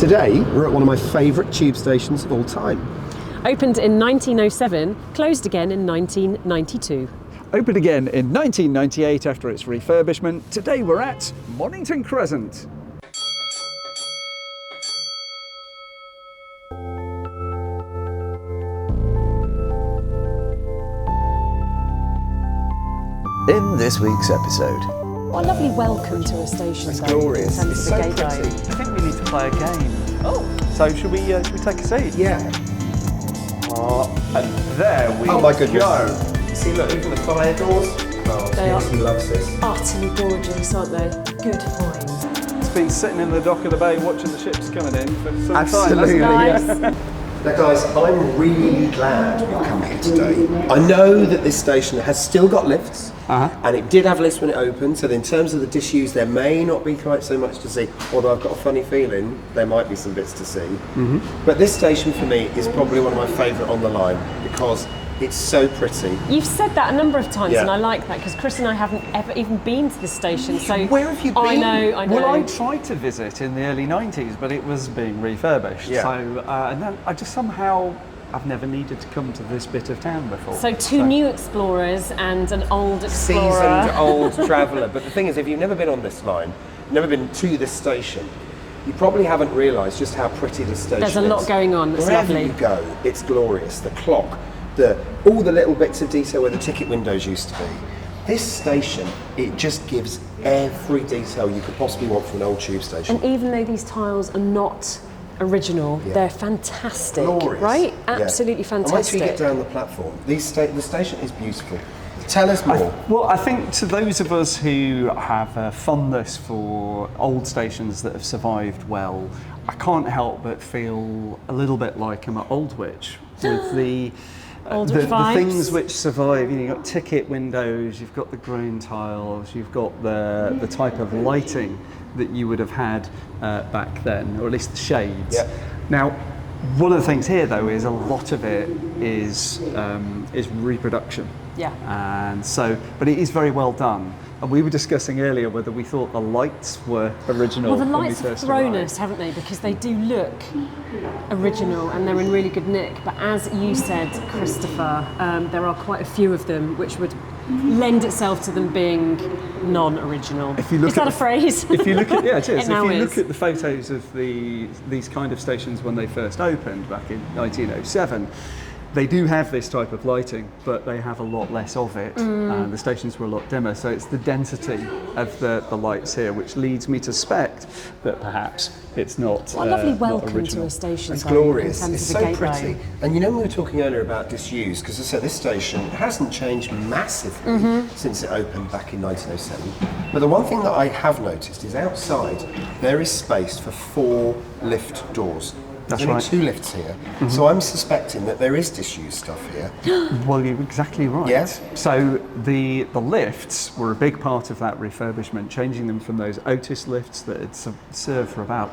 Today, we're at one of my favourite tube stations of all time. Opened in 1907, closed again in 1992. Opened again in 1998 after its refurbishment. Today we're at Mornington Crescent. In this week's episode. What a lovely welcome to a station. It's glorious. In terms It's of the so gateway. pretty. I think we need to play a game. Oh, So should we take a seat? Yeah. And there we Oh my goodness. go. See, look, even the fire doors. Oh, They yes, are- he loves this. utterly gorgeous, aren't they? Good find. It's been sitting in the dock of the bay watching the ships coming in for some Absolutely. time. Nice. Now guys, I'm really glad we've come here today. I know that this station has still got lifts, and it did have lifts when it opened, so in terms of the disused there may not be quite so much to see, although I've got a funny feeling there might be some bits to see. But this station for me is probably one of my favourite on the line because it's so pretty. You've said that a number of times, Yeah. and I like that because Chris and I haven't ever even been to this station. So Where have you been? I know. Well, I tried to visit in the early 90s, but it was being refurbished. Yeah. So, and then I just somehow, I've never needed to come to this bit of town before. So two new explorers and an old explorer. Seasoned old traveller. But the thing is, if you've never been on this line, never been to this station, you probably haven't realised just how pretty this station is. There's a lot going on. It's Wherever lovely. you go, it's glorious. The clock, all the little bits of detail where the ticket windows used to be. This station, it just gives every detail you could possibly want from an old tube station. And even though these tiles are not original, Yeah. they're fantastic, Glorious. right? Yeah. Absolutely And once fantastic. you get down the platform, the station is beautiful. Tell us more. Well, I think to those of us who have a fondness for old stations that have survived well, I can't help but feel a little bit like I'm at Aldwych with the Aldwych the vibes. things which survive. You know, you've got ticket windows, you've got the groin tiles, you've got the type of lighting that you would have had back then, or at least the shades. Yeah. Now, one of the things here, though, is a lot of it is reproduction. Yeah. And so, but it is very well done. And we were discussing earlier whether we thought the lights were original. Well, the when we lights have first thrown arrived. us, haven't they? Because they do look original and they're in really good nick. But as you said, Christopher, there are quite a few of them which would lend itself to them being non-original. If you look is that at a phrase? If you look at it is. It If now you is. look at the photos of these kind of stations when they first opened back in 1907. They do have this type of lighting, but they have a lot less of it. The stations were a lot dimmer, so it's the density of the lights here which leads me to suspect that perhaps it's not What a lovely not welcome original. to a station. It's though, glorious. In terms It's of so the gateway. pretty. And you know, we were talking earlier about disused, because I said this station hasn't changed massively since it opened back in 1907. But the one thing that I have noticed is outside there is space for 4 lift doors. There's That's only right. 2 lifts here, so I'm suspecting that there is disused stuff here. Well, you're exactly right. Yes. So the lifts were a big part of that refurbishment, changing them from those Otis lifts that had served for about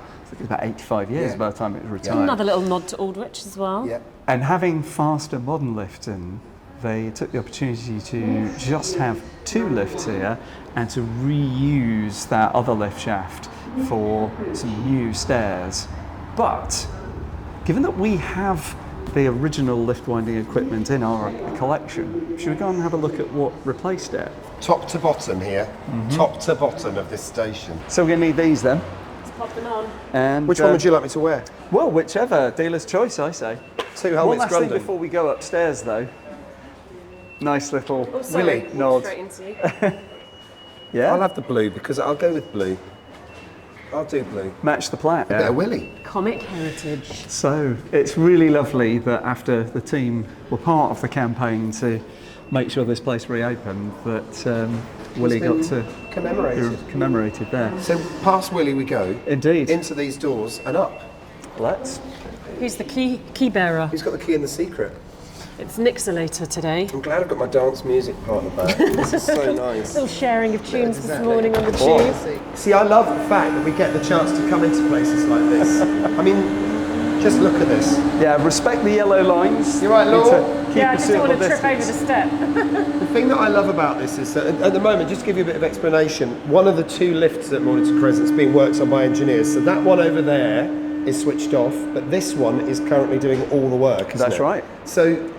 85 years Yeah. by the time it was retired. Another little nod to Aldwych as well. Yeah. And having faster modern lifts in, they took the opportunity to just have 2 lifts here and to reuse that other lift shaft for some new stairs. But given that we have the original lift winding equipment in our collection, should we go and have a look at what replaced it? Top to bottom here, top to bottom of this station. So we're going to need these then. Let's pop them on. And Which one would you like me to wear? Well, whichever, dealer's choice, I say. 2 One helmets, last thing Grundon. before we go upstairs, though. Nice little Oh, sorry. Willie, nod. Straight into you. Yeah. I'll have the blue because I'll go with blue. I'll do blue. Match the plaque. Bit of Willie. Comic heritage. So it's really lovely that after the team were part of the campaign to make sure this place reopened, that Willie got to commemorated. be commemorated there. So past Willie we go, Indeed. into these doors and up. Let's. Who's the key bearer? Who's got the key and the secret? It's Nixolator today. I'm glad I've got my dance music partner back. This is so nice. Little sharing of tunes Exactly. this morning on the tube. See, I love the fact that we get the chance to come into places like this. I mean, just look at this. Yeah, respect the yellow lines. You're right, Need to Laura. keep Yeah, I a just don't want to suitable trip over the distance. step. The thing that I love about this is that at the moment, just to give you a bit of explanation, one of the 2 lifts at Mornington Crescent is being worked on by engineers. So that one over there is switched off, but this one is currently doing all the work, isn't it? That's right. So,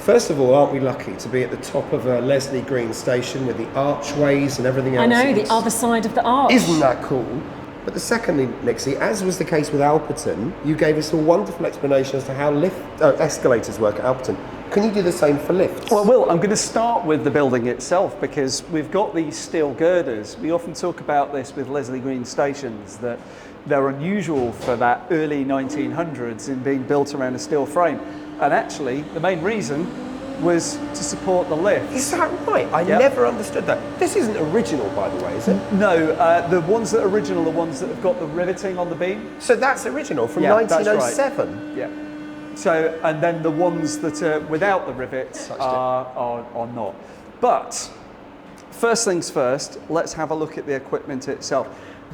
first of all, aren't we lucky to be at the top of a Leslie Green station with the archways and everything else? I know, the other side of the arch. Isn't that cool? But the secondly, Nixie, as was the case with Alperton, you gave us a wonderful explanation as to how escalators work at Alperton. Can you do the same for lifts? Well, Will, I'm going to start with the building itself because we've got these steel girders. We often talk about this with Leslie Green stations, that they're unusual for that early 1900s in being built around a steel frame. And actually, the main reason was to support the lift. Is that right? I never understood that. This isn't original, by the way, is it? No, the ones that are original are ones that have got the riveting on the beam. So that's original from Yeah, that's 1907? right. Yeah. So, and then the ones that are without the rivets are not. But, first things first, let's have a look at the equipment itself.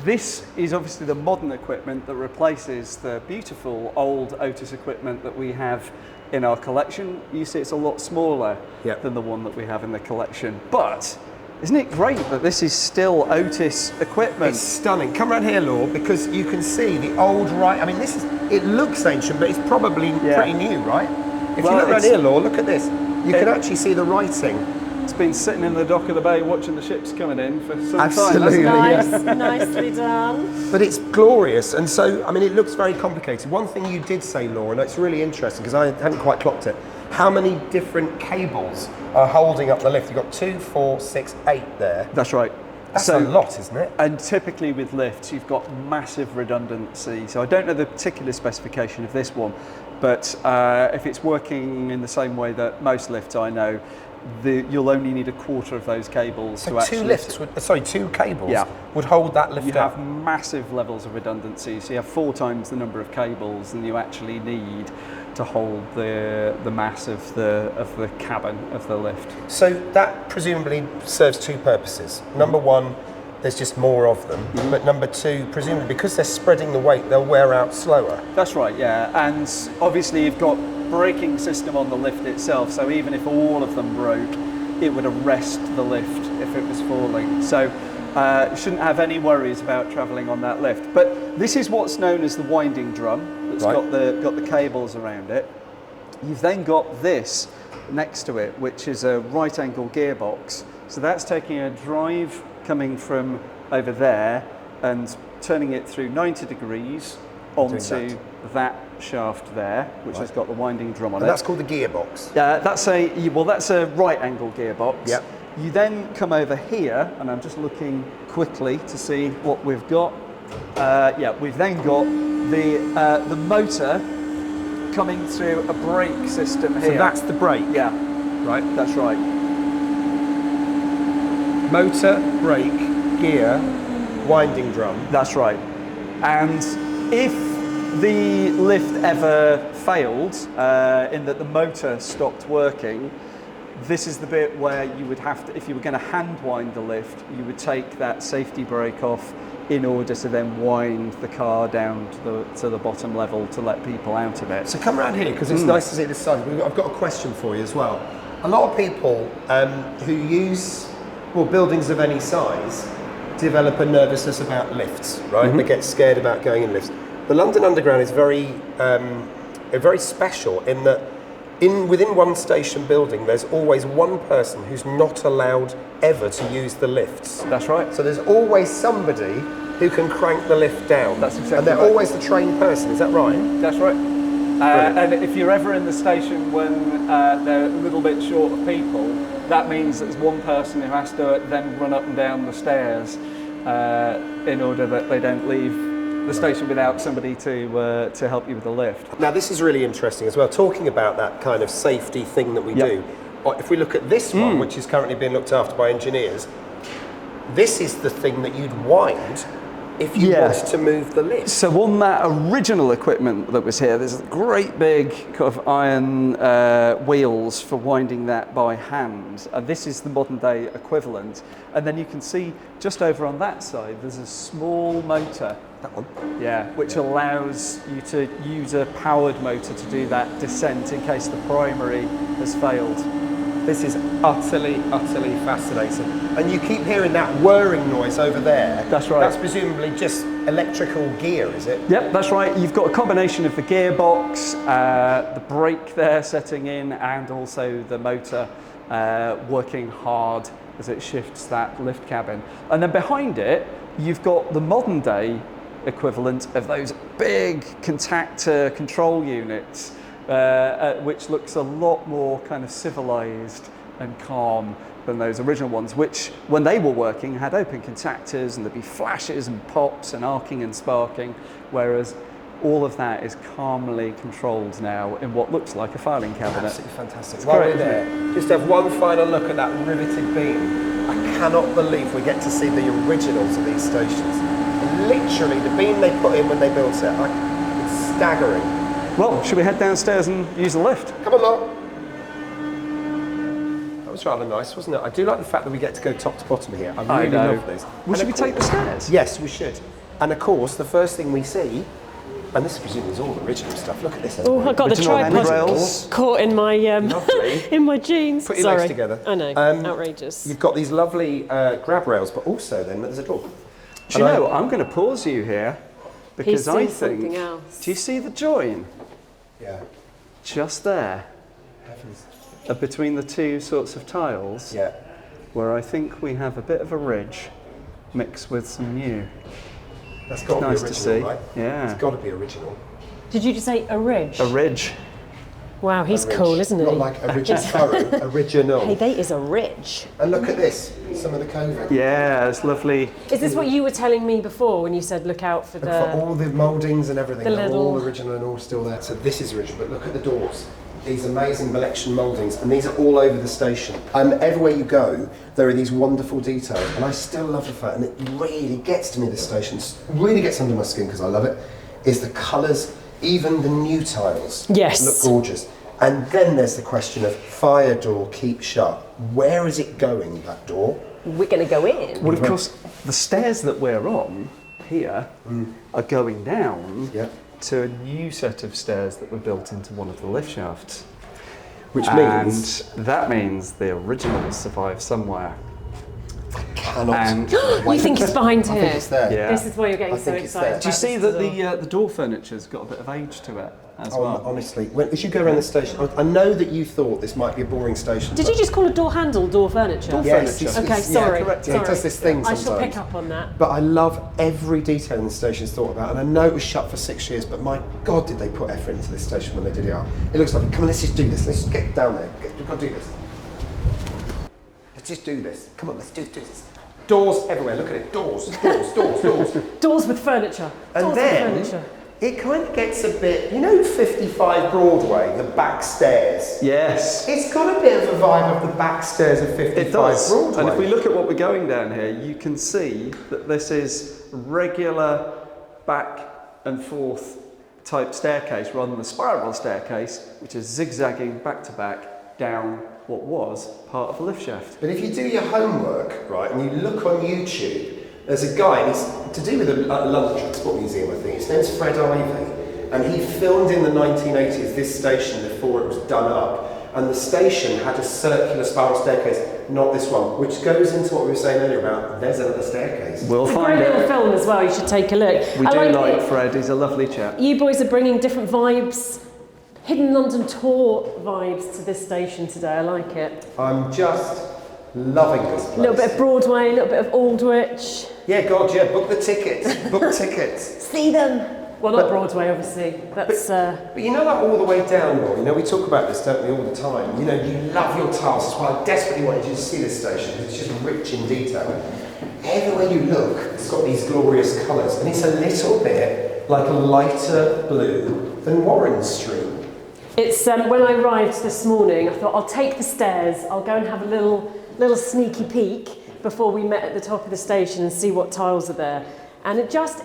This is obviously the modern equipment that replaces the beautiful old Otis equipment that we have in our collection. You see it's a lot smaller than the one that we have in the collection. But isn't it great that this is still Otis equipment? It's stunning. Come around here, Law, because you can see the old I mean, it looks ancient, but it's probably pretty new, right? If you look around here, Law, look at this. You can actually see the writing. It's been sitting in the dock of the bay watching the ships coming in for some Absolutely. time. Nice, nicely done. But it's glorious, and so, I mean, it looks very complicated. One thing you did say, Laura, and it's really interesting because I hadn't quite clocked it. How many different cables are holding up the lift? You've got 2, 4, 6, 8 there. That's right. That's a lot, isn't it? And typically with lifts, you've got massive redundancy. So I don't know the particular specification of this one, but if it's working in the same way that most lifts I know, you'll only need a quarter of those cables So to actually... two cables would hold that lift You up. have massive levels of redundancy, so you have 4 times the number of cables than you actually need to hold the mass of the cabin of the lift. So that presumably serves 2 purposes. Number 1, there's just more of them. But number 2, presumably because they're spreading the weight, they'll wear out slower. That's right, yeah. And obviously you've got braking system on the lift itself, so even if all of them broke, it would arrest the lift if it was falling. So shouldn't have any worries about travelling on that lift. But this is what's known as the winding drum that's got the cables around it. You've then got this next to it, which is a right angle gearbox. So that's taking a drive coming from over there and turning it through 90 degrees onto that shaft there, which has got the winding drum on it. And that's called the gearbox? That's a right angle gearbox. Yep. You then come over here, and I'm just looking quickly to see what we've got. We've then got the motor coming through a brake system here. So that's the brake? Yeah. Right. That's right. Motor, brake, gear, winding drum. That's right. And if the lift ever failed, in that the motor stopped working, this is the bit where you would have to, if you were going to hand wind the lift, you would take that safety brake off in order to then wind the car down to the bottom level to let people out of it. So come around here, because it's nice to see this side. I've got a question for you as well. A lot of people who use buildings of any size develop a nervousness about lifts, right? They get scared about going in lifts. The London Underground is very special in that within one station building, there's always one person who's not allowed ever to use the lifts. That's right. So there's always somebody who can crank the lift down. That's exactly And they're right. always the trained person, is that right? That's right. And if you're ever in the station when they're a little bit short of people, that means there's one person who has to then run up and down the stairs in order that they don't leave the station without somebody to help you with the lift. Now this is really interesting as well, talking about that kind of safety thing that we do. If we look at this one, which is currently being looked after by engineers, this is the thing that you'd wind if you wanted to move the lift. So on that original equipment that was here, there's great big kind of iron wheels for winding that by hand. And this is the modern day equivalent. And then you can see just over on that side, there's a small motor. That one? Yeah, which allows you to use a powered motor to do that descent in case the primary has failed. This is utterly, utterly fascinating. And you keep hearing that whirring noise over there. That's right. That's presumably just electrical gear, is it? Yep, that's right. You've got a combination of the gearbox, the brake there setting in, and also the motor working hard as it shifts that lift cabin. And then behind it, you've got the modern day equivalent of those big contactor control units, which looks a lot more kind of civilized and calm than those original ones, which when they were working had open contactors and there'd be flashes and pops and arcing and sparking, whereas all of that is calmly controlled now in what looks like a filing cabinet. Absolutely fantastic. It's While great, we're there, just have one final look at that riveted beam. I cannot believe we get to see the originals of these stations. Literally, the beam they put in when they built it, it's staggering. Well, should we head downstairs and use the lift? Come along. That was rather nice, wasn't it? I do like the fact that we get to go top to bottom here. I really love this. Well, should we take the stairs? Yes, we should. And of course, the first thing we see, and this presumably is all original stuff. Look at this. Oh, I got the Original tripod handrails. caught in my Lovely. in my jeans. Put your Sorry. legs together. I know, outrageous. You've got these lovely grab rails, but also then there's a door. Do you know, I'm going to pause you here because He's I seen something think, else. do you see the join Yeah. just there Heavens. between the two sorts of tiles? Yeah. Where I think we have a bit of a ridge mixed with some new. That's got to be Nice original, to see. right? Yeah. It's got to be original. Did you just say a ridge? A ridge. Wow, he's cool, isn't he? Not like original. Original. Hey, they is a ridge. And look at this. Some of the coving. Yeah, it's lovely. Is this what you were telling me before when you said look out for For the... all the mouldings and everything, the they're little- all original and all still there. So this is original, but look at the doors. These amazing Belection mouldings, and these are all over the station. Everywhere you go, there are these wonderful details, and I still love the fact, and it really gets to me, this station, really gets under my skin because I love it, is the colours, even the new tiles Yes. look gorgeous. And then there's the question of fire door, keep shut. Where is it going, that door? We're going to go in. Well, of course, the stairs that we're on here are going down Yeah. to a new set of stairs that were built into one of the lift shafts. Which means And that means the originals survive somewhere. cannot. And You think it's behind I here? think it's there. Yeah. This is why you're getting I so think it's excited. there. do you about see this that as well. the door furniture's got a bit of age to it as Oh, well? honestly, as you go around the station, I know that you thought this might be a boring station. Did but you just call a door handle door furniture? Door Yes, furniture. Okay, yeah, sorry. correct. Yeah, sorry. it does this thing I shall sometimes. pick up on that. But I love every detail in the station's thought about, and I know it was shut for 6 years, but my God, did they put effort into this station when they did it up. It looks like, come on, let's just do this. Let's just get down there. We've got to do this. Let's just do this. Come on, let's do this. Doors everywhere. Look at it. Doors. Doors with furniture. And Doors then with furniture. it kind of gets a bit, 55 Broadway, the back stairs. Yes. It's got a bit of a vibe of the back stairs of 55 It does. Broadway. And if we look at what we're going down here, you can see that this is regular back and forth type staircase rather than the spiral staircase, which is zigzagging back to back down what was part of the lift shaft. But if you do your homework, right, and you look on YouTube, there's a guy, and he's to do with the London Transport Museum, I think. His name's Fred Ivey, and he filmed in the 1980s this station before it was done up. And the station had a circular spiral staircase, not this one, which goes into what we were saying earlier about there's another staircase. We'll It's a find great little it. film as well. You should take a look. We I do like it. Fred, he's a lovely chap. You boys are bringing different vibes, hidden London tour vibes to this station today. I like it. I'm just loving this place. A little bit of Broadway, a little bit of Aldwych. Yeah, God, yeah, book the tickets. Book tickets. See them. Well, not But- Broadway, obviously. That's But you know that all the way down, Roy, we talk about this, don't we, all the time. You love your tiles. That's why I desperately wanted you to see this station, because it's just rich in detail. Everywhere you look, it's got these glorious colours, and it's a little bit like a lighter blue than Warren Street. It's when I arrived this morning, I thought I'll take the stairs. I'll go and have a little sneaky peek before we met at the top of the station and see what tiles are there. And it just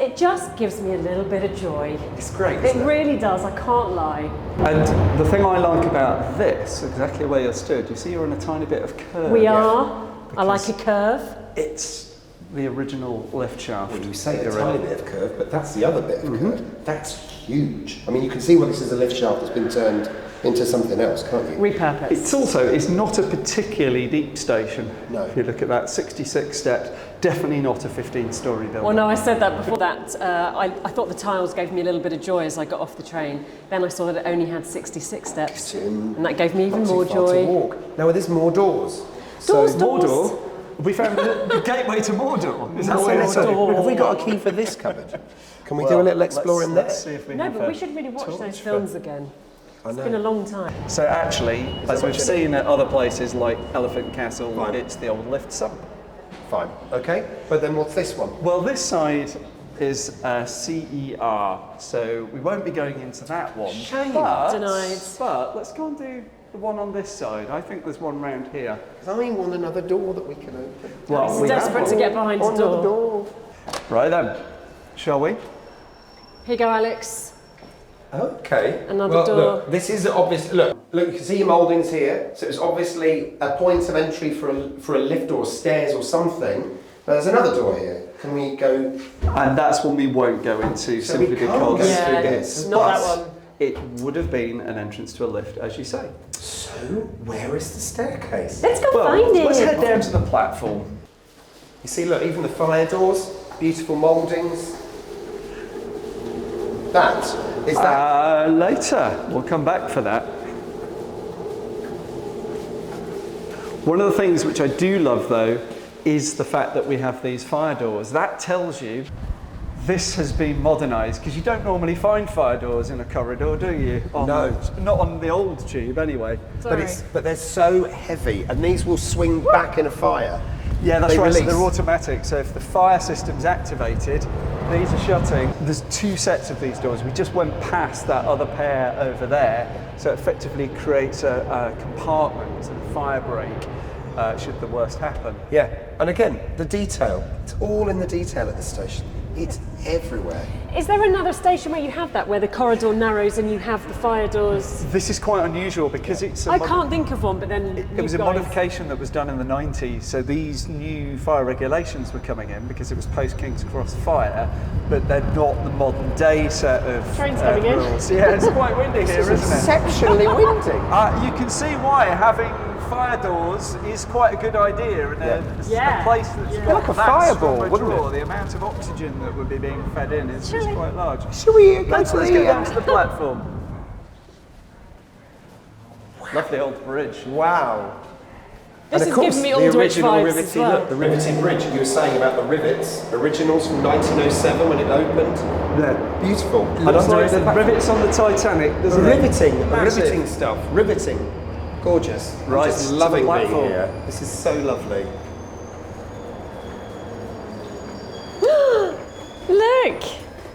gives me a little bit of joy. It's great, It isn't it? really does. I can't lie. And the thing I like about this, exactly where you're stood, you see you're on a tiny bit of curve. We are. I like a Because curve. It's the original lift shaft. Well, you say a You're tiny in. bit of curve, but that's the other bit of curve. That's huge. I mean, you can see, well, this is a lift shaft that's been turned into something else, can't you? Repurposed. It's not a particularly deep station. No. If you look at that, 66 steps, definitely not a 15-storey building. Well, no, I said that before that. I thought the tiles gave me a little bit of joy as I got off the train. Then I saw that it only had 66 steps, and that gave me even more joy. Now, there's more doors. Doors. Mordor, we found the gateway to Mordor. Is that what you're saying? Have we got a key for this cupboard? Can we do a little exploring there? Let's see if we No, have but a we should really watch torch those for- films again. It's know. been a long time. So actually, as we've seen at other places like Elephant Castle, Fine. it's the old lift sump. Fine, okay. But then what's this one? Well, this side is CER, so we won't be going into that one. Shame. Denied. But let's go and do the one on this side. I think there's one round here. I want another door that we can open. Well, He's desperate to get behind the door. Right then, shall we? Here you go, Alex. Okay. Another door. Look, this is obvious. Look, you can see your mouldings here. So it's obviously a point of entry for a lift or stairs or something. But there's another door here. Can we go? And that's one we won't go into So simply we can't because go Yeah, through this. not But that one. it would have been an entrance to a lift, as you say. So where is the staircase? Let's go Well, find it. let's head down to the platform. You see, look, even the fire doors, beautiful mouldings. Is that? Later, we'll come back for that. One of the things which I do love though is the fact that we have these fire doors. That tells you this has been modernised, because you don't normally find fire doors in a corridor, do you? No. Not on the old tube anyway. But they're so heavy, and these will swing back in a fire. Yeah, that's They right. So release. they're automatic. So if the fire system's activated, these are shutting. There's two sets of these doors. We just went past that other pair over there. So it effectively creates a compartment and a fire break should the worst happen. Yeah, and again, the detail. It's all in the detail at this station. It's everywhere. Is there another station where you have that, where the corridor narrows and you have the fire doors? This is quite unusual because it's I can't think of one, but then It was a modification that was done in the 90s, so these new fire regulations were coming in because it was post King's Cross fire, but they're not the modern day set of Train's coming in. rules. Yeah, it's quite windy here, isn't it? Exceptionally windy. You can see why having fire doors is quite a good idea in a place that's got Like a that fireball, strong a wouldn't draw. it? The amount of oxygen that would be being fed in is quite large. Shall we go Let's to get down to the platform. Lovely old bridge. Wow. This And is of course, giving me the Aldrich original vibes riveting, as well. look, the riveting bridge. You were saying about the rivets, originals from 1907 when it opened. Yeah. Beautiful. Looks under like is the the rivets on the Titanic, The doesn't it? Massive. riveting stuff. Riveting. Gorgeous. Right, I'm just to the loving being platform. here. This is so lovely. Look!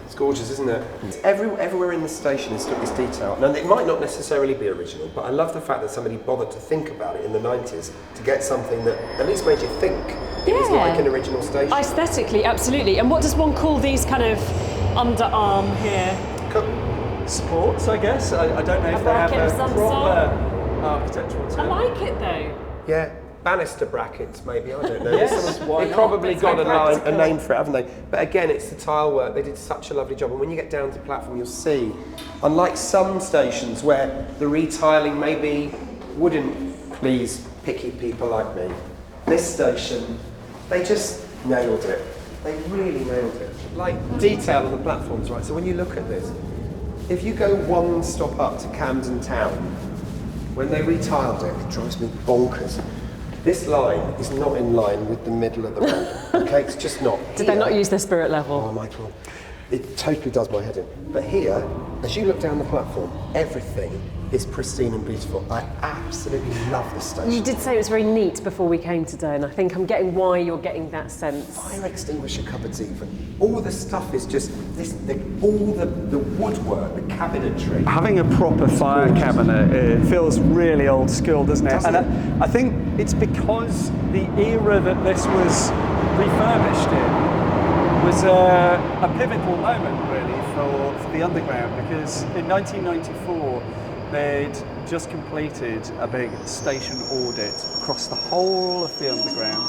It's gorgeous, isn't it? Everywhere in the station has got this detail. Now, it might not necessarily be original, but I love the fact that somebody bothered to think about it in the 90s to get something that at least made you think it was Yeah. like an original station. Aesthetically, absolutely. And what does one call these kind of underarm here? Supports, I guess. I don't know if they bracket have of a some proper architectural I term. like it though. Yeah, banister brackets maybe, I don't know. Yes, why They've not? probably It's got very a practical. name for it, haven't they? But again, it's the tile work. They did such a lovely job. And when you get down to the platform, you'll see, unlike some stations where the retiling maybe wouldn't please picky people like me, this station, they just nailed it. They really nailed it. Like detail on the platforms, right? So when you look at this, if you go one stop up to Camden Town, when they retiled it, it drives me bonkers. This line is not in line with the middle of the road. Okay, it's just not. Did they not use their spirit level? Oh, Michael, it totally does my head in. But here, as you look down the platform, everything is pristine and beautiful. I absolutely love this station. You did say it was very neat before we came today, and I think I'm getting why you're getting that sense. Fire extinguisher cupboards even. All the stuff is just all the woodwork, the cabinetry. Having a proper fire cabinet, it feels really old school, doesn't it? Doesn't And I think it's because the era that this was refurbished in was a pivotal moment really for the underground, because in 1994 they'd just completed a big station audit across the whole of the underground,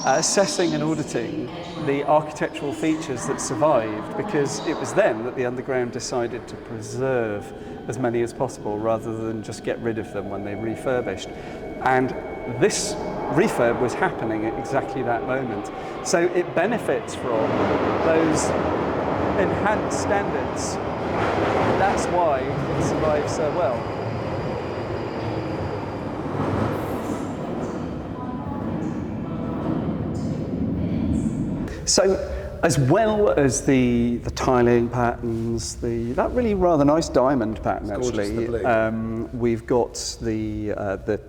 assessing and auditing the architectural features that survived, because it was then that the Underground decided to preserve as many as possible rather than just get rid of them when they refurbished. And this refurb was happening at exactly that moment. So it benefits from those enhanced standards. That's why it survives so well. So, as well as the tiling patterns, that really rather nice diamond pattern, actually. Gorgeous, the blue. We've got the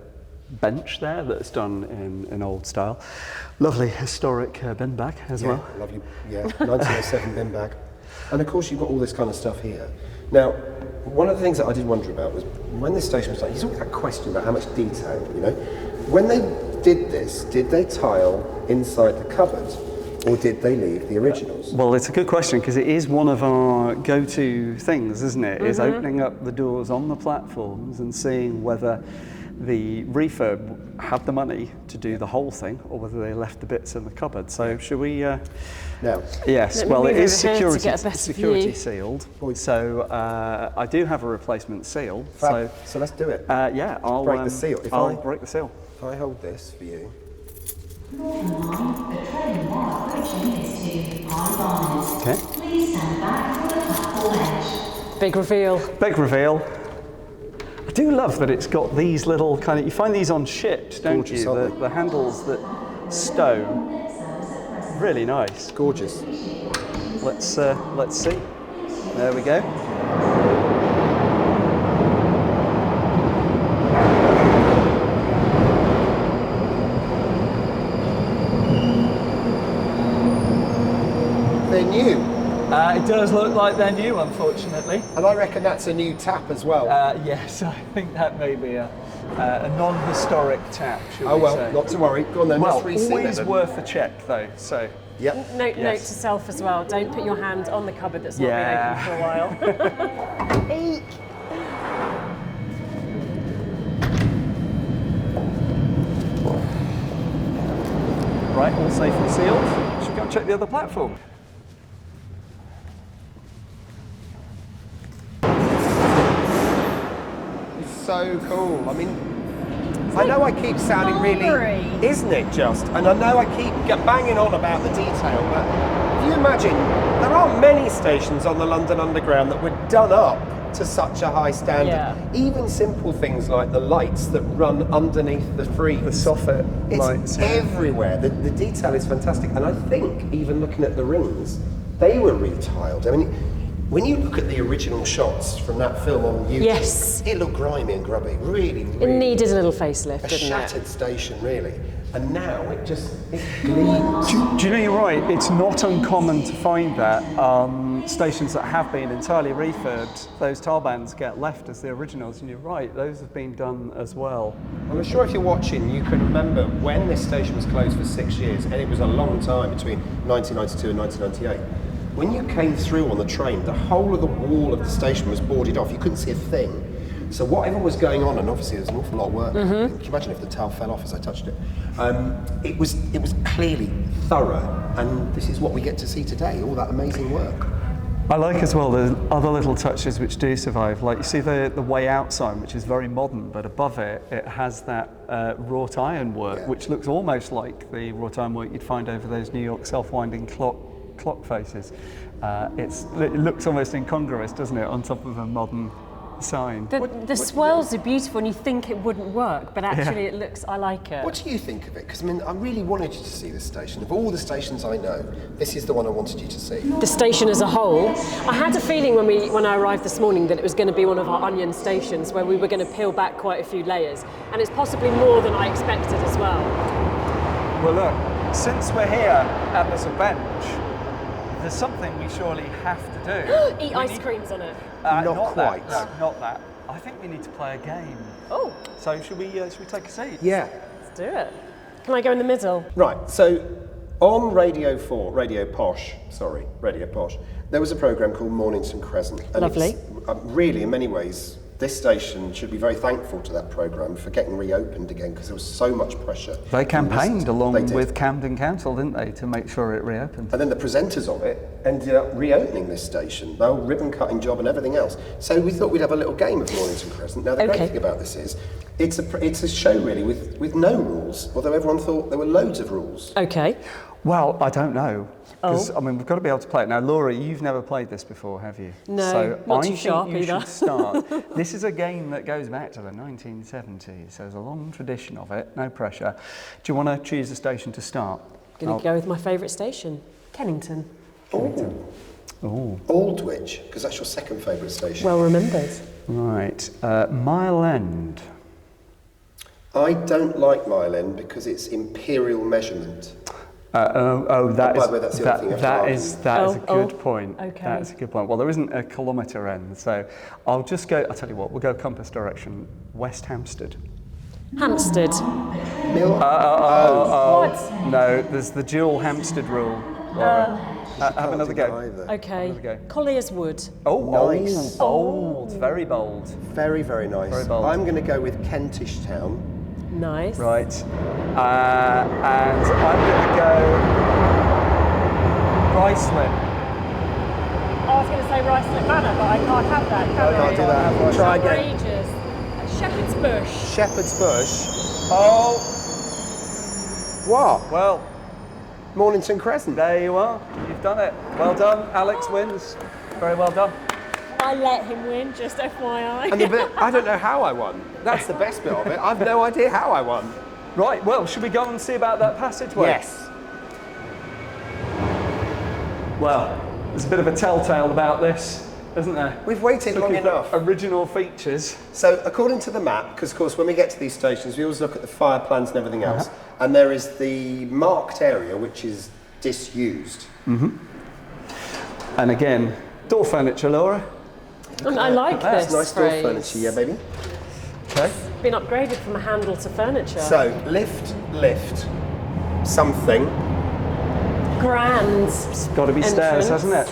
bench there that's done in old style. Lovely historic bin bag as well. Lovely, 1907 bin bag. And of course you've got all this kind of stuff here. Now, one of the things that I did wonder about was when this station was like, there's always that question about how much detail, you know. When they did this, did they tile inside the cupboard? Or did they leave the originals? Well, it's a good question, because it is one of our go-to things, isn't it? Is opening up the doors on the platforms and seeing whether the refurb had the money to do the whole thing, or whether they left the bits in the cupboard. So should we? Now, yes. Well, it is security sealed. So I do have a replacement seal. So let's do it. Yeah, I'll break the seal. I'll break the seal. If I hold this for you. The train now approaching is to High. Okay. Please stand back for the platform edge. Big reveal. Big reveal. I do love that it's got these little kind of, you find these on ships, don't Gorgeous, you? aren't they? The handles that stow. Really nice. Gorgeous. Let's see. There we go. They're new. It does look like they're new, unfortunately. And I reckon that's a new tap as well. Yes, I think that may be a non-historic tap, shall we say. Not to worry. Go on then, Well, let's re-seal always it. worth a check though, so. Yep. Note to Yes. self as well, don't put your hand on the cupboard that's not been open for a while. Eek. Right, all safely sealed. Should we go and check the other platform? It's so cool. I mean, I know I keep sounding Marbury. really, isn't it just? And I know I keep banging on about the detail, but if you imagine, there aren't many stations on the London Underground that were done up to such a high standard. Yeah. Even simple things like the lights that run underneath the frieze. The soffit It's lights. everywhere. The detail is fantastic. And I think, even looking at the rings, they were retiled. I mean, when you look at the original shots from that film on YouTube, Yes. it looked grimy and grubby. Really, It really. needed a little facelift, A didn't shattered it? station, really. And now it gleams. Do you know, you're right, it's not uncommon to find that stations that have been entirely refurbed, those tile bands get left as the originals, and you're right, those have been done as well. I'm sure if you're watching, you can remember when this station was closed for 6 years, and it was a long time between 1992 and 1998. When you came through on the train, the whole of the wall of the station was boarded off. You couldn't see a thing. So whatever was going on, and obviously there's an awful lot of work. Can you imagine if the towel fell off as I touched it? It was clearly thorough, and this is what we get to see today, all that amazing work. I like as well the other little touches which do survive, like you see the way out sign, which is very modern, but above it, it has that wrought iron work, Yeah. which looks almost like the wrought iron work you'd find over those New York self-winding clock faces. It looks almost incongruous, doesn't it, on top of a modern sign. The swirls are beautiful and you think it wouldn't work, but actually it looks, I like it. What do you think of it? Because I mean, I really wanted you to see this station. Of all the stations I know, this is the one I wanted you to see. The station as a whole. I had a feeling when I arrived this morning that it was going to be one of our onion stations where we were going to peel back quite a few layers, and it's possibly more than I expected as well. Well look, since we're here and there's a bench, there's something we surely have to do. Eat ice creams on it. Not quite. That, no, not that. I think we need to play a game. Oh, So should we take a seat? Yeah. let's do it. Can I go in the middle? Right, so on Radio Posh, there was a programme called Mornington Crescent. And Lovely. It's, really, in many ways, this station should be very thankful to that programme for getting reopened again because there was so much pressure. They campaigned along They did. with Camden Council, didn't they, to make sure it reopened. And then the presenters of it ended up reopening this station, the whole ribbon cutting job and everything else. So we thought we'd have a little game of Mornington Crescent. Now the great thing about this is, it's a show really with no rules, although everyone thought there were loads of rules. Okay. Well, I don't know. Because, I mean, we've got to be able to play it. Now, Laura, you've never played this before, have you? No, so not I too sharp think you either. should start. This is a game that goes back to the 1970s, so there's a long tradition of it, no pressure. Do you want to choose a station to start? Going to go with my favourite station, Kennington. Oh, Aldwych, because that's your second favourite station. Well remembered. right. Mile End. I don't like Mile End because it's imperial measurement. By the way, that's the other thing you have to that is a Oh, good point. okay. That's a good point. Well, there isn't a kilometre end, so I'll tell you what, we'll go compass direction, West Hampstead. Hampstead. What? No, there's the dual Hampstead rule. Laura. Have another go. Okay. Another go. Collier's Wood. Nice. Bold, very bold. Very, very nice. Very bold. I'm going to go with Kentish Town. Nice. Right. And I'm going to go Riceland. I was going to say Riceland Manor, but I can't have that. Can't do that. Try again. Outrageous. Shepherd's Bush. Shepherd's Bush. Oh, What? well, Mornington Crescent. there you are. You've done it. Well done. Alex wins. Very well done. I let him win, just FYI. And the bit, I don't know how I won. That's the best bit of it. I've no idea how I won. Right, well, should we go and see about that passageway? Yes. Well, there's a bit of a telltale about this, isn't there? We've waited long Looking for enough. Original features. So according to the map, because of course when we get to these stations, we always look at the fire plans and everything else, and there is the marked area which is disused. And again, door furniture, Laura. I like That's this nice door phrase. furniture, yeah, baby. Okay. Been upgraded from a handle to furniture. So lift, something. Grand. It's got to be stairs, hasn't it?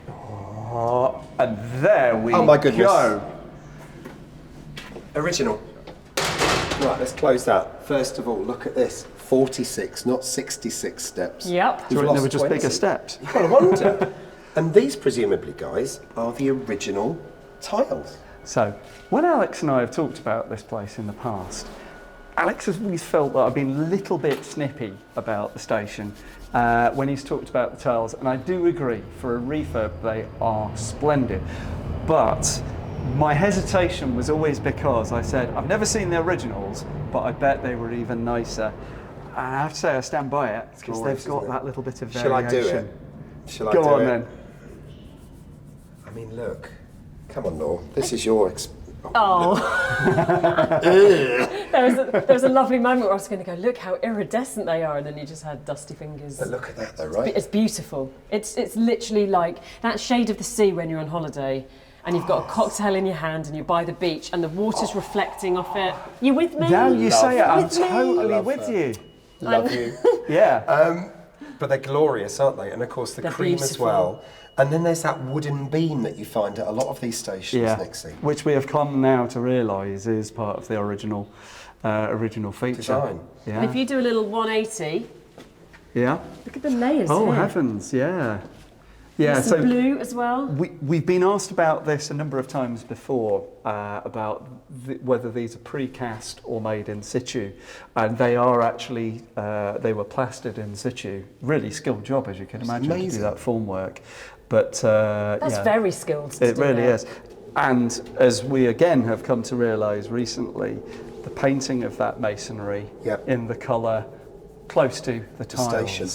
Oh, and there we Oh my goodness. go. Original. Right, let's close that. First of all, look at this. 46, not 66 steps. Yep. Do you reckon lost they were just 20. bigger steps? You've got to wonder. And these, presumably, guys, are the original tiles. So, when Alex and I have talked about this place in the past, Alex has always felt that I've been a little bit snippy about the station when he's talked about the tiles, and I do agree, for a refurb they are splendid. But my hesitation was always because I said, I've never seen the originals, but I bet they were even nicer. And I have to say I stand by it, because Glorious, they've got isn't it? that little bit of Shall I variation. do it? Shall I Go do on it? then. I mean, look. Come on, Laura. This is your... Oh. there was a lovely moment where I was going to go, look how iridescent they are, and then you just had dusty fingers. But look at that, though, right? It's beautiful. It's literally like that shade of the sea when you're on holiday and you've got a cocktail in your hand and you're by the beach and the water's reflecting off it. You with me? Now you say it, I'm With me? totally Love with that. you. Love you. Yeah. But they're glorious, aren't they? And of course the They're cream as beautiful. well. And then there's that wooden beam that you find at a lot of these stations, Nixie. Which we have come now to realise is part of the original feature. Design. Yeah. And if you do a little 180, Yeah. look at the layers Oh here. heavens, yeah. Yeah. There's some blue as well. We've been asked about this a number of times before about whether these are precast or made in situ, and they are actually they were plastered in situ. Really skilled job, as you can imagine, to do amazing. that formwork. But That's yeah. very skilled to It do really that. is. And as we again have come to realise recently, the painting of that masonry Yep. in the colour close to the tiles. station.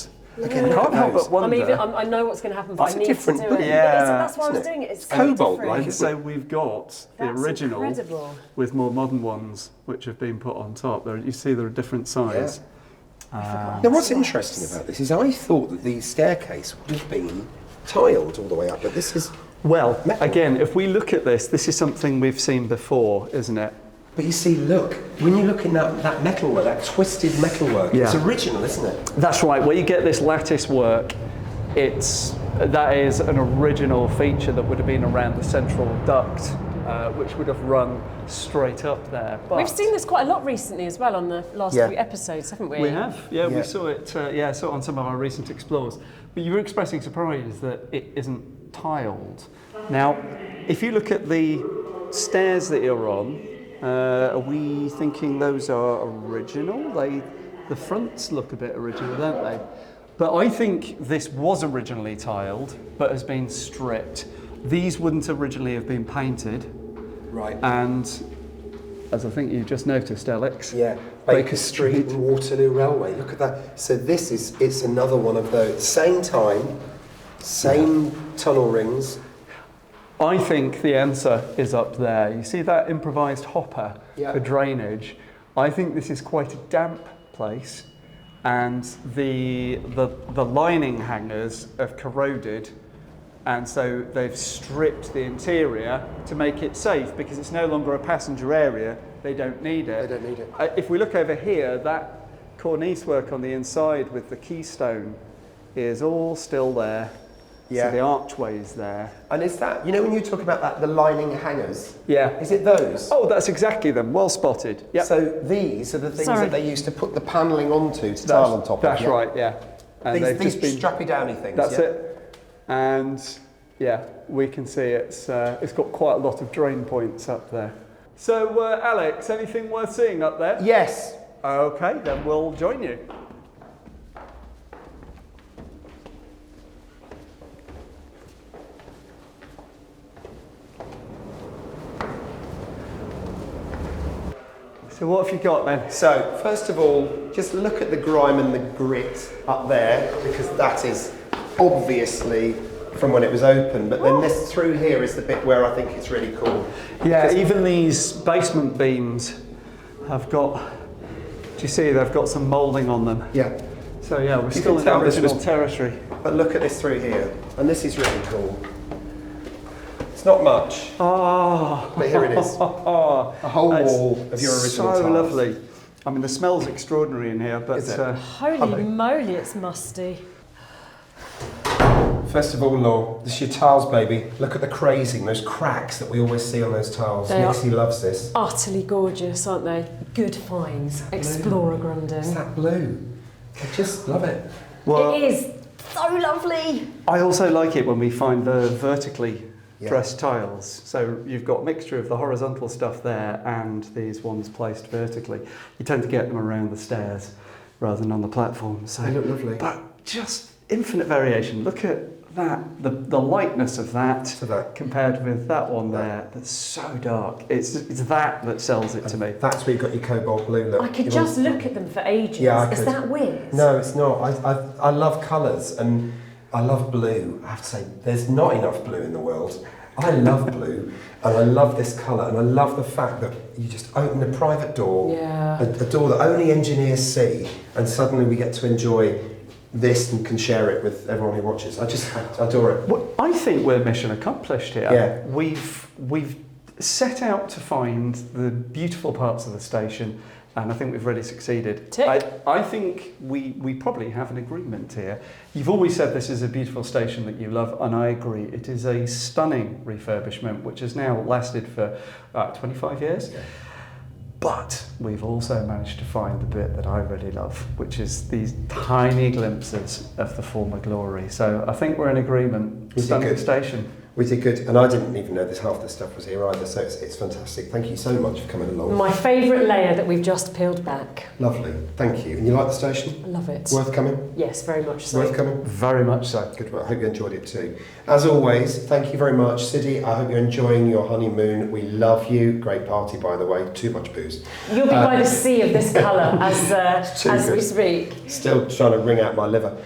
I can't help but wonder. I know what's going to happen, but That's I a need to different do blue. it. Yeah. That's why I was Isn't it? doing it. It's so Cobalt, different. like And so we've got the That's original incredible. with more modern ones which have been put on top. You see they're a different size. Now what's interesting about this is I thought that the staircase would have been tiled all the way up, but this is... Well, Metal. again, if we look at this is something we've seen before, isn't it? But you see, look, when you look in that metalwork, that twisted metalwork, it's Yeah. original, isn't it? That's right. Where you get this lattice work, that is an original feature that would have been around the central duct which would have run straight up there. But We've seen this quite a lot recently as well on the last Yeah. few episodes, haven't we? we have, yeah, Yeah. we saw it. Saw it on some of our recent explores. But you were expressing surprise that it isn't tiled. Now, if you look at the stairs that you're on, are we thinking those are original? The fronts look a bit original, don't they? But I think this was originally tiled, but has been stripped. These wouldn't originally have been painted, Right. and as I think you just noticed, Alex. Yeah, Baker Street and Waterloo Railway. Look at that. So it's another one of those. Same time, same tunnel rings. I think the answer is up there. You see that improvised hopper Yeah. for drainage? I think this is quite a damp place, and the lining hangers have corroded, and so they've stripped the interior to make it safe because it's no longer a passenger area. They don't need it. They don't need it. If we look over here, that cornice work on the inside with the keystone is all still there. Yeah. So the archway's there. And is that, you know when you talk about that, the lining hangers? Yeah. Is it those? Oh, that's exactly them. Well spotted. Yep. So these are the things Sorry. that they used to put the panelling onto to tile on top That's of. right, yeah. And they've These just been. strappy downy things. That's yeah? it. And yeah, we can see it's got quite a lot of drain points up there. So, Alex, anything worth seeing up there? Yes. Okay, then we'll join you. So what have you got then? So, first of all, just look at the grime and the grit up there, because that is obviously from when it was open. But then this through here is the bit where I think it's really cool. Yeah, even these basement beams have got, do you see, they've got some moulding on them. Yeah. So yeah, we're You still can in tell this original was- territory. But look at this through here, and this is really cool. It's not much, Oh, but here it is. A whole It's wall of your original so tiles. lovely. I mean, the smell's extraordinary in here, but Is it? Holy moly, it's musty. First of all, Law, this is your tiles, baby. Look at the crazing, those cracks that we always see on those tiles. They are- Nixie loves this. Utterly gorgeous, aren't they? Good finds. Explorer It's Grundon. that blue. I just love it. well, It is so lovely. I also like it when we find the vertically Yeah. dressed tiles. So you've got a mixture of the horizontal stuff there and these ones placed vertically. You tend to get them around the stairs rather than on the platform. So, They look lovely. but just infinite variation. Look at that, the lightness of that, So that- compared with that one there that's so dark. It's that sells it to me. That's where you've got your cobalt blue look. I could You just want- look at them for ages. Yeah, I Is could. that weird? No, it's not. I love colours and I love blue. I have to say, there's not enough blue in the world. I love blue and I love this colour and I love the fact that you just open a private door, Yeah. a door that only engineers see, and suddenly we get to enjoy this and can share it with everyone who watches. I adore it. Well, I think we're mission accomplished here. Yeah. We've set out to find the beautiful parts of the station, and I think we've really succeeded. Tick. I think we probably have an agreement here. You've always said this is a beautiful station that you love, and I agree. It is a stunning refurbishment, which has now lasted for 25 years. Yeah. But we've also managed to find the bit that I really love, which is these tiny glimpses of the former glory. So I think we're in agreement. We did Stunning good. station. We did good, and I didn't even know this half the stuff was here either, so it's fantastic. Thank you so much for coming along. My favourite layer that we've just peeled back. Lovely, thank you. And you like the station? I love it. Worth coming? Yes, very much so. Worth coming? Very much so. Good work. I hope you enjoyed it too. As always, thank you very much, Siddy. I hope you're enjoying your honeymoon. We love you. Great party, by the way. Too much booze. You'll be by the sea of this colour as Too we good. speak. Still trying to wring out my liver.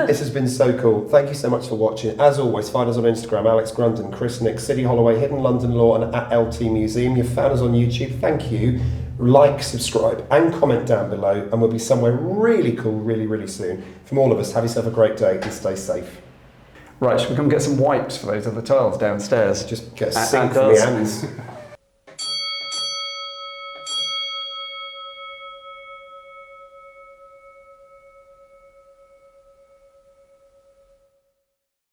This has been so cool. Thank you so much for watching. As always, find us on Instagram, Alex Grundon, Chris Nick, City Holloway, Hidden London Law, and at LT Museum. You've found us on YouTube. Thank you. Like, subscribe, and comment down below, and we'll be somewhere really cool, really, really soon. From all of us, have yourself a great day and stay safe. Right, should we come get some wipes for those other tiles downstairs? Just get a And sink for my us. hands.